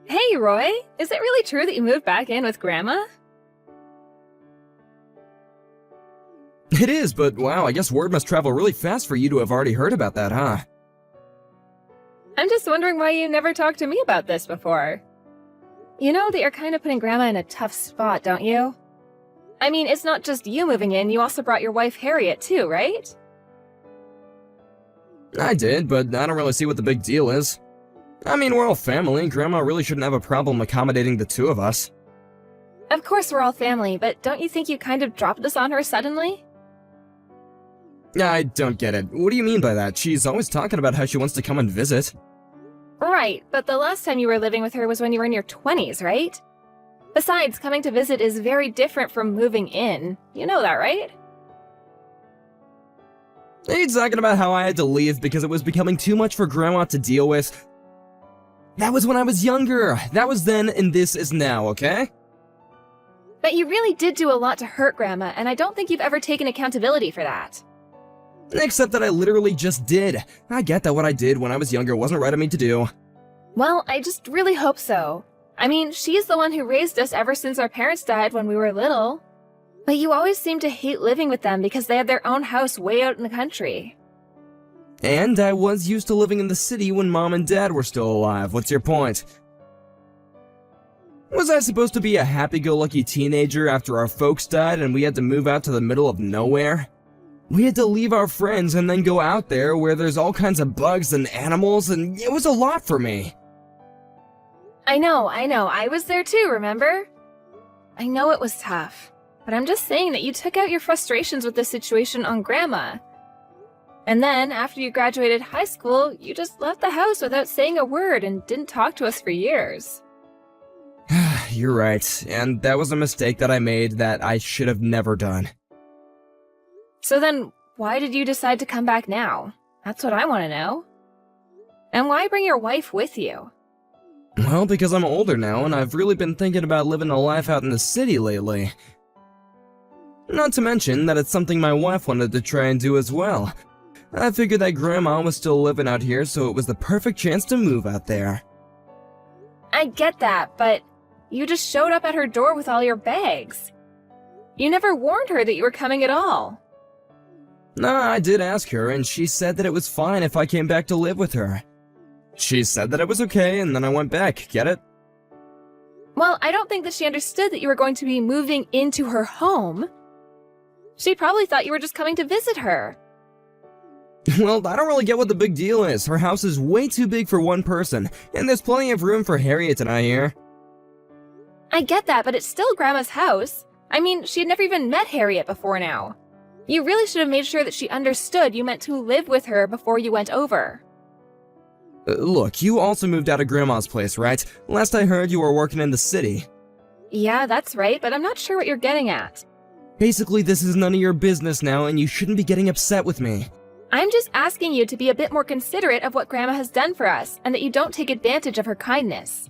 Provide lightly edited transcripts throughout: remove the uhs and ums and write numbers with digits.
Hey, Roy! Is it really true that you moved back in with Grandma? It is, but wow, I guess word must travel really fast for you to have already heard about that, huh? I'm just wondering why you never talked to me about this before. You know that you're kind of putting Grandma in a tough spot, don't you? I mean, it's not just you moving in, you also brought your wife Harriet too, right? I did, but I don't really see what the big deal is. I mean, we're all family, and Grandma really shouldn't have a problem accommodating the two of us. Of course we're all family, but don't you think you kind of dropped this on her suddenly? I don't get it. What do you mean by that? She's always talking about how she wants to come and visit. Right, but the last time you were living with her was when you were in your 20s, right? Besides, coming to visit is very different from moving in. You know that, right? Are you talking about how I had to leave because it was becoming too much for Grandma to deal with? That was when I was younger. That was then, and this is now, okay? But you really did do a lot to hurt Grandma, and I don't think you've ever taken accountability for that. Except that I literally just did. I get that what I did when I was younger wasn't right of me to do. Well, I just really hope so. I mean, she's the one who raised us ever since our parents died when we were little. But you always seemed to hate living with them because they had their own house way out in the country. And I was used to living in the city when Mom and Dad were still alive. What's your point? Was I supposed to be a happy-go-lucky teenager after our folks died and we had to move out to the middle of nowhere? We had to leave our friends and then go out there where there's all kinds of bugs and animals, and it was a lot for me. I know, I was there too, remember? I know it was tough, but I'm just saying that you took out your frustrations with this situation on Grandma. And then, after you graduated high school, you just left the house without saying a word and didn't talk to us for years. You're right, and that was a mistake that I made that I should have never done. So then, why did you decide to come back now? That's what I want to know. And why bring your wife with you? Well, because I'm older now, and I've really been thinking about living a life out in the city lately. Not to mention that it's something my wife wanted to try and do as well. I figured that Grandma was still living out here, so it was the perfect chance to move out there. I get that, but you just showed up at her door with all your bags. You never warned her that you were coming at all. Nah, I did ask her, and she said that it was fine if I came back to live with her. She said that it was okay, and then I went back, get it? Well, I don't think that she understood that you were going to be moving into her home. She probably thought you were just coming to visit her. Well, I don't really get what the big deal is. Her house is way too big for one person, and there's plenty of room for Harriet and I here. I get that, but it's still Grandma's house. I mean, she had never even met Harriet before now. You really should have made sure that she understood you meant to live with her before you went over. Look, you also moved out of Grandma's place, right? Last I heard, you were working in the city. Yeah, that's right, but I'm not sure what you're getting at. Basically, this is none of your business now, and you shouldn't be getting upset with me. I'm just asking you to be a bit more considerate of what Grandma has done for us, and that you don't take advantage of her kindness.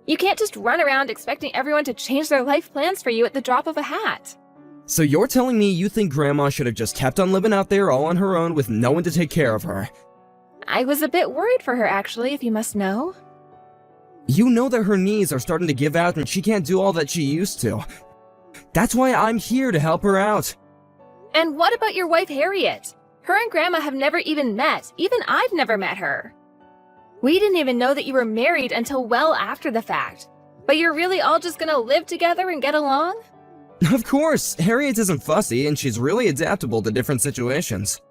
You can't just run around expecting everyone to change their life plans for you at the drop of a hat. So you're telling me you think Grandma should have just kept on living out there all on her own with no one to take care of her? I was a bit worried for her, actually, if you must know. You know that her knees are starting to give out and she can't do all that she used to. That's why I'm here to help her out. And what about your wife, Harriet? Her and Grandma have never even met. Even I've never met her. We didn't even know that you were married until well after the fact. But you're really all just gonna live together and get along? Of course, Harriet isn't fussy and she's really adaptable to different situations.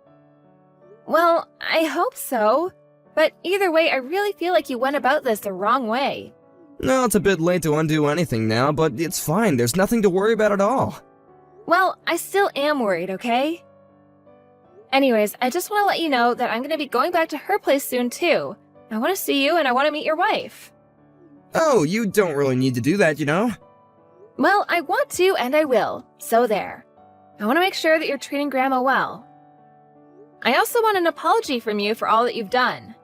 Well, I hope so. But either way, I really feel like you went about this the wrong way. No, it's a bit late to undo anything now, but it's fine. There's nothing to worry about at all. Well, I still am worried, okay? Anyways, I just want to let you know that I'm gonna be going back to her place soon too. I want to see you and I want to meet your wife. Oh, you don't really need to do that, you know? Well, I want to and I will, so there. I want to make sure that you're treating Grandma well. I also want an apology from you for all that you've done.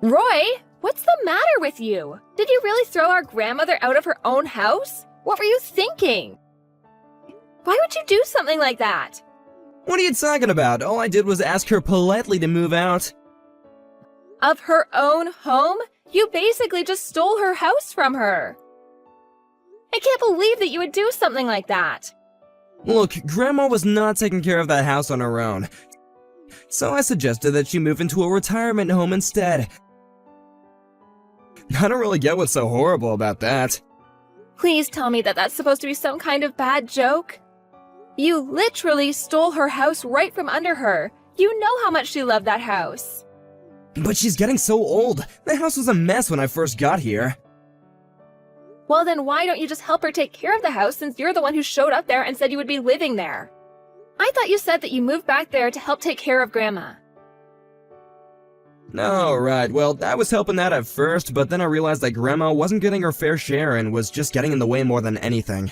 Roy, what's the matter with you? Did you really throw our grandmother out of her own house? What were you thinking? Why would you do something like that? What are you talking about? All I did was ask her politely to move out. Of her own home? You basically just stole her house from her. I can't believe that you would do something like that. Look, Grandma was not taking care of that house on her own, so I suggested that she move into a retirement home instead. I don't really get what's so horrible about that. Please tell me that that's supposed to be some kind of bad joke. You literally stole her house right from under her. You know how much she loved that house. But she's getting so old. The house was a mess when I first got here. Well, then why don't you just help her take care of the house since you're the one who showed up there and said you would be living there? I thought you said that you moved back there to help take care of Grandma. Oh, right. Well, I was helping that at first, but then I realized that Grandma wasn't getting her fair share and was just getting in the way more than anything.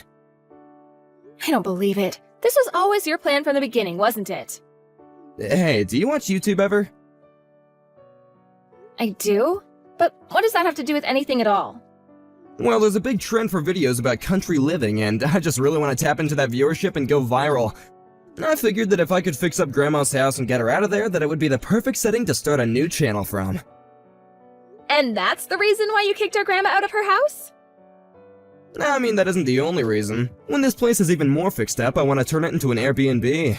I don't believe it. This was always your plan from the beginning, wasn't it? Hey, do you watch YouTube ever? I do? But what does that have to do with anything at all? Well, there's a big trend for videos about country living, and I just really want to tap into that viewership and go viral. I figured that if I could fix up Grandma's house and get her out of there, that it would be the perfect setting to start a new channel from. And that's the reason why you kicked our Grandma out of her house? I mean, that isn't the only reason. When this place is even more fixed up, I want to turn it into an Airbnb.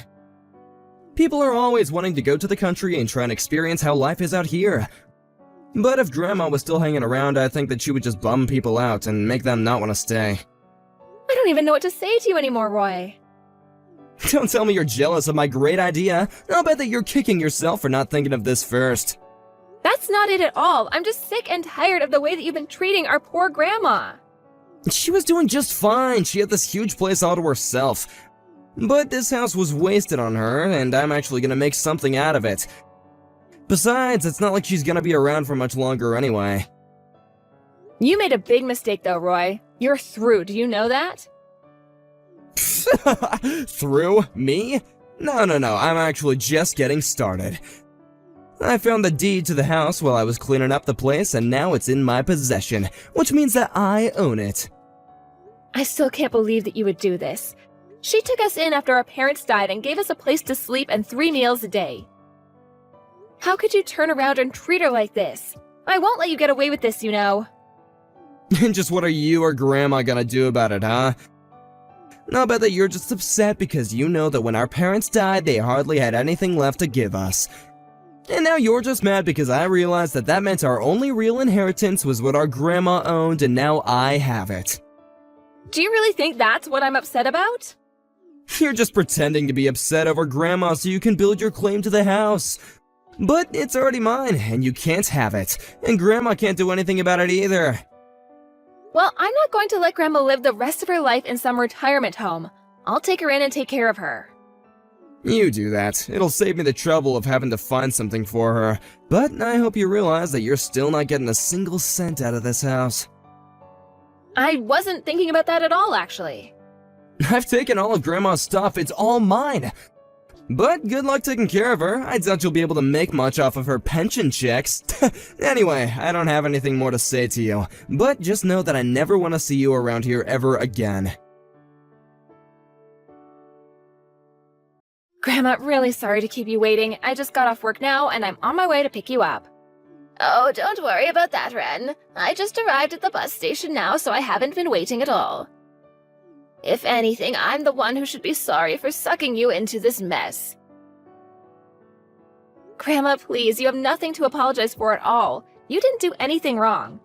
People are always wanting to go to the country and try and experience how life is out here. But if Grandma was still hanging around, I think that she would just bum people out and make them not want to stay. I don't even know what to say to you anymore, Roy. Don't tell me you're jealous of my great idea. I'll bet that you're kicking yourself for not thinking of this first. That's not it at all. I'm just sick and tired of the way that you've been treating our poor Grandma. She was doing just fine. She had this huge place all to herself. But this house was wasted on her, and I'm actually gonna make something out of it. Besides, it's not like she's gonna be around for much longer anyway. You made a big mistake though, Roy. You're through, do you know that? Through? Me? No, I'm actually just getting started. I found the deed to the house while I was cleaning up the place, and now it's in my possession, which means that I own it. I still can't believe that you would do this. She took us in after our parents died and gave us a place to sleep and 3 meals a day. How could you turn around and treat her like this? I won't let you get away with this, you know. And just what are you or Grandma gonna do about it, huh? I'll bet that you're just upset because you know that when our parents died, they hardly had anything left to give us. And now you're just mad because I realized that that meant our only real inheritance was what our Grandma owned, and now I have it. Do you really think that's what I'm upset about? You're just pretending to be upset over Grandma so you can build your claim to the house. But it's already mine, and you can't have it. And Grandma can't do anything about it either. Well, I'm not going to let Grandma live the rest of her life in some retirement home. I'll take her in and take care of her. You do that. It'll save me the trouble of having to find something for her. But I hope you realize that you're still not getting a single cent out of this house. I wasn't thinking about that at all, actually. I've taken all of Grandma's stuff. It's all mine. But good luck taking care of her. I doubt you'll be able to make much off of her pension checks. Anyway, I don't have anything more to say to you. But just know that I never want to see you around here ever again. Grandma, really sorry to keep you waiting. I just got off work now, and I'm on my way to pick you up. Oh, don't worry about that, Ren. I just arrived at the bus station now, so I haven't been waiting at all. If anything, I'm the one who should be sorry for sucking you into this mess. Grandma, please, you have nothing to apologize for at all. You didn't do anything wrong.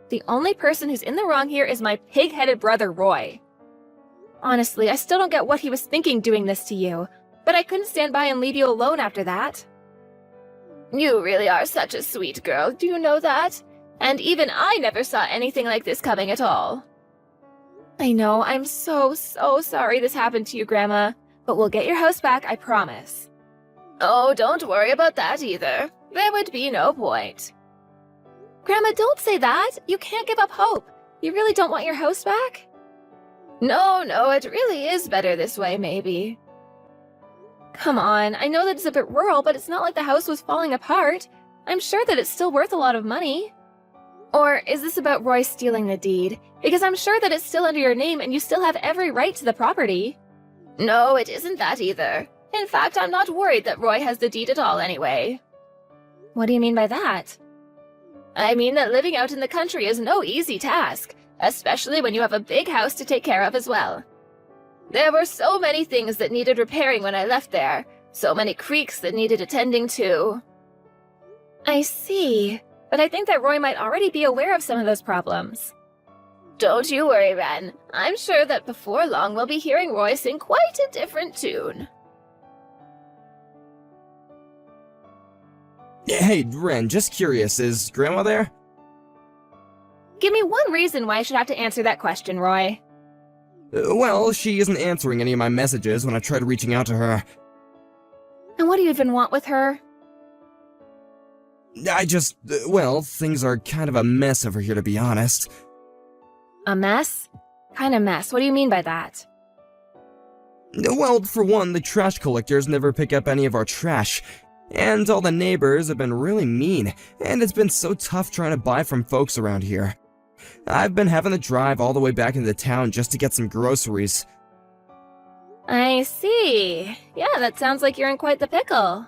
The only person who's in the wrong here is my pig-headed brother, Roy. Honestly, I still don't get what he was thinking doing this to you, but I couldn't stand by and leave you alone after that. You really are such a sweet girl, do you know that? And even I never saw anything like this coming at all. I know, I'm so sorry this happened to you, Grandma, but we'll get your house back, I promise. Oh, don't worry about that either. There would be no point. Grandma, don't say that. You can't give up hope. You really don't want your house back? No, it really is better this way, maybe. Come on, I know that it's a bit rural, but it's not like the house was falling apart. I'm sure that it's still worth a lot of money. Or is this about Roy stealing the deed? Because I'm sure that it's still under your name and you still have every right to the property. No, it isn't that either. In fact, I'm not worried that Roy has the deed at all anyway. What do you mean by that? I mean that living out in the country is no easy task, especially when you have a big house to take care of as well. There were so many things that needed repairing when I left there, so many creeks that needed attending to. I see, but I think that Roy might already be aware of some of those problems. Don't you worry, Ren. I'm sure that before long we'll be hearing Roy sing quite a different tune. Hey, Ren, just curious, is Grandma there? Give me one reason why I should have to answer that question, Roy. Well, she isn't answering any of my messages when I tried reaching out to her. And what do you even want with her? Well, things are kind of a mess over here, to be honest. A mess? Kind of mess. What do you mean by that? Well, for one, the trash collectors never pick up any of our trash. And all the neighbors have been really mean, and it's been so tough trying to buy from folks around here. I've been having to drive all the way back into town just to get some groceries. I see. Yeah, that sounds like you're in quite the pickle.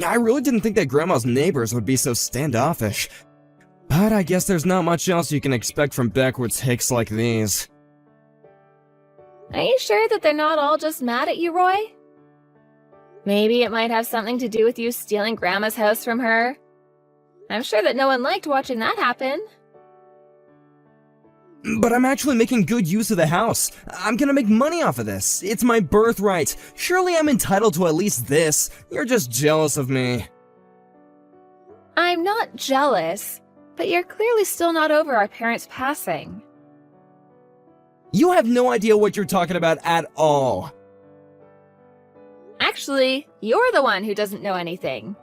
I really didn't think that Grandma's neighbors would be so standoffish. But I guess there's not much else you can expect from backwoods hicks like these. Are you sure that they're not all just mad at you, Roy? Maybe it might have something to do with you stealing Grandma's house from her. I'm sure that no one liked watching that happen. But I'm actually making good use of the house. I'm gonna make money off of this. It's my birthright. Surely I'm entitled to at least this. You're just jealous of me. I'm not jealous, but you're clearly still not over our parents' passing. You have no idea what you're talking about at all. Actually, you're the one who doesn't know anything.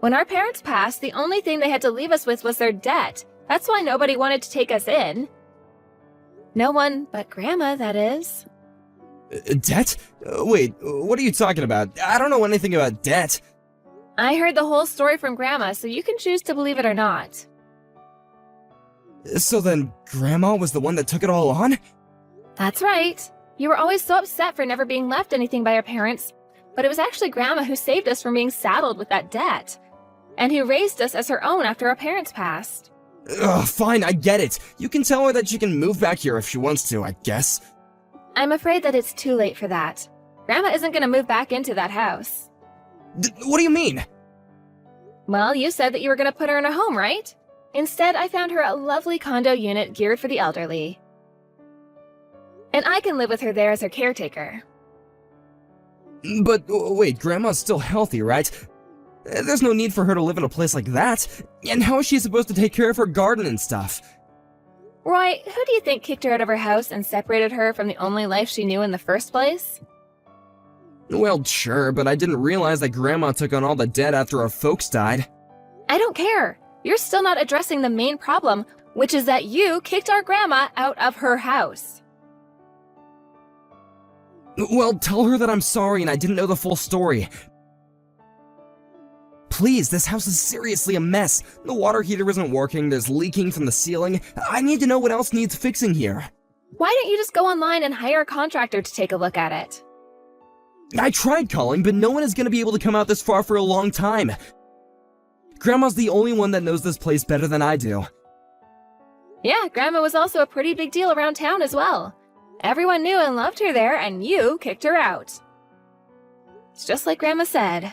When our parents passed, the only thing they had to leave us with was their debt. That's why nobody wanted to take us in. No one but Grandma, that is. Debt? Wait, what are you talking about? I don't know anything about debt. I heard the whole story from Grandma, so you can choose to believe it or not. So then, Grandma was the one that took it all on? That's right. You were always so upset for never being left anything by our parents, but it was actually Grandma who saved us from being saddled with that debt, and who raised us as her own after our parents passed. Ugh, fine, I get it. You can tell her that she can move back here if she wants to, I guess. I'm afraid that it's too late for that. Grandma isn't going to move back into that house. What do you mean? Well, you said that you were going to put her in a home, right? Instead, I found her a lovely condo unit geared for the elderly. And I can live with her there as her caretaker. But wait, Grandma's still healthy, right? There's no need for her to live in a place like that. And how is she supposed to take care of her garden and stuff? Roy, who do you think kicked her out of her house and separated her from the only life she knew in the first place? Well, sure, but I didn't realize that Grandma took on all the debt after our folks died. I don't care. You're still not addressing the main problem, which is that you kicked our Grandma out of her house. Well, tell her that I'm sorry and I didn't know the full story. Please, this house is seriously a mess. The water heater isn't working, there's leaking from the ceiling. I need to know what else needs fixing here. Why don't you just go online and hire a contractor to take a look at it? I tried calling, but no one is going to be able to come out this far for a long time. Grandma's the only one that knows this place better than I do. Yeah, Grandma was also a pretty big deal around town as well. Everyone knew and loved her there, and you kicked her out. It's just like Grandma said.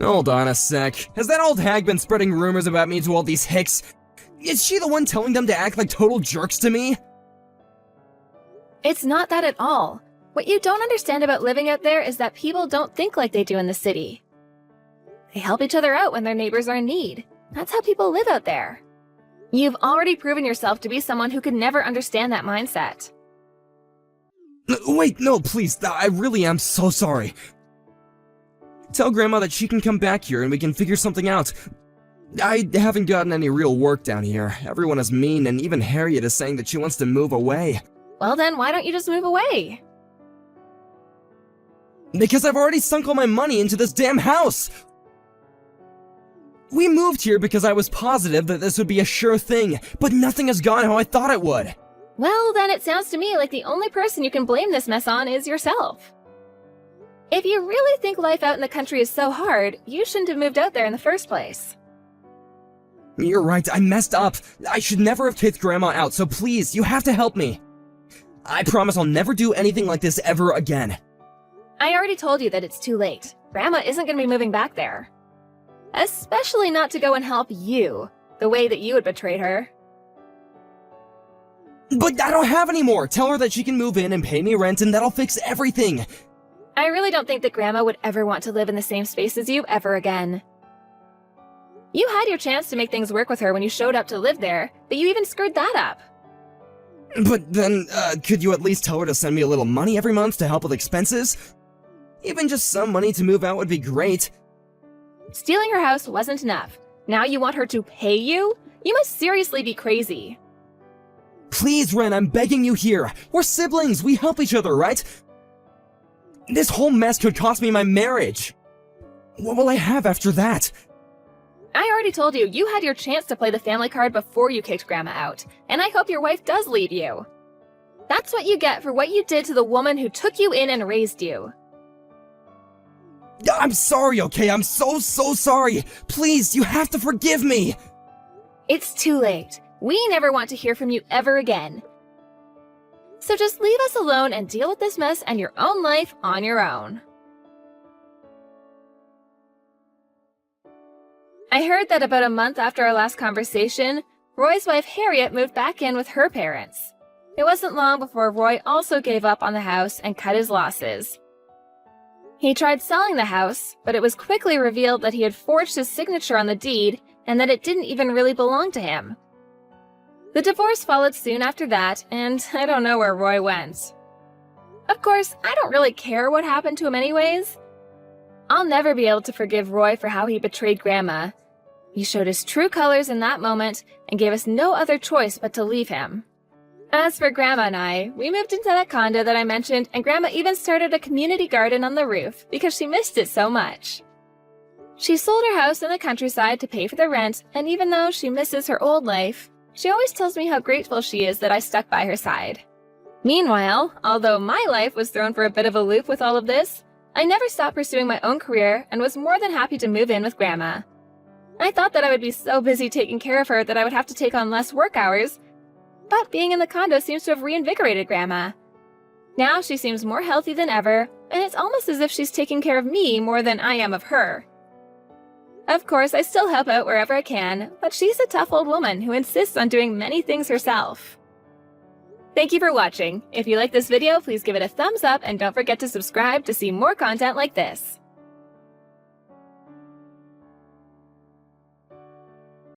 Hold on a sec. Has that old hag been spreading rumors about me to all these hicks? Is she the one telling them to act like total jerks to me? It's not that at all. What you don't understand about living out there is that people don't think like they do in the city. They help each other out when their neighbors are in need. That's how people live out there. You've already proven yourself to be someone who could never understand that mindset. Wait, no, please, I really am so sorry. Tell Grandma that she can come back here and we can figure something out. I haven't gotten any real work down here. Everyone is mean, and even Harriet is saying that she wants to move away. Well then, why don't you just move away? Because I've already sunk all my money into this damn house! We moved here because I was positive that this would be a sure thing, but nothing has gone how I thought it would. Well, then it sounds to me like the only person you can blame this mess on is yourself. If you really think life out in the country is so hard, you shouldn't have moved out there in the first place. You're right, I messed up. I should never have kicked Grandma out, so please, you have to help me. I promise I'll never do anything like this ever again. I already told you that it's too late. Grandma isn't going to be moving back there. Especially not to go and help you, the way that you had betrayed her. But I don't have any more! Tell her that she can move in and pay me rent and that'll fix everything! I really don't think that Grandma would ever want to live in the same space as you ever again. You had your chance to make things work with her when you showed up to live there, but you even screwed that up. But then, could you at least tell her to send me a little money every month to help with expenses? Even just some money to move out would be great. Stealing her house wasn't enough. Now you want her to pay you? You must seriously be crazy. Please, Ren, I'm begging you here. We're siblings, we help each other, right? This whole mess could cost me my marriage. What will I have after that? I already told you, you had your chance to play the family card before you kicked Grandma out, and I hope your wife does leave you. That's what you get for what you did to the woman who took you in and raised you. I'm sorry, okay? I'm so sorry. Please, you have to forgive me. It's too late. We never want to hear from you ever again. So just leave us alone and deal with this mess and your own life on your own. I heard that about a month after our last conversation, Roy's wife Harriet moved back in with her parents. It wasn't long before Roy also gave up on the house and cut his losses. He tried selling the house, but it was quickly revealed that he had forged his signature on the deed and that it didn't even really belong to him. The divorce followed soon after that, and I don't know where Roy went. Of course, I don't really care what happened to him anyways. I'll never be able to forgive Roy for how he betrayed Grandma. He showed his true colors in that moment and gave us no other choice but to leave him. As for Grandma and I, we moved into that condo that I mentioned, and Grandma even started a community garden on the roof because she missed it so much. She sold her house in the countryside to pay for the rent, and even though she misses her old life, she always tells me how grateful she is that I stuck by her side. Meanwhile, although my life was thrown for a bit of a loop with all of this, I never stopped pursuing my own career and was more than happy to move in with Grandma. I thought that I would be so busy taking care of her that I would have to take on less work hours, but being in the condo seems to have reinvigorated Grandma. Now she seems more healthy than ever, and it's almost as if she's taking care of me more than I am of her. Of course, I still help out wherever I can, but she's a tough old woman who insists on doing many things herself. Thank you for watching. If you like this video, please give it a thumbs up and don't forget to subscribe to see more content like this.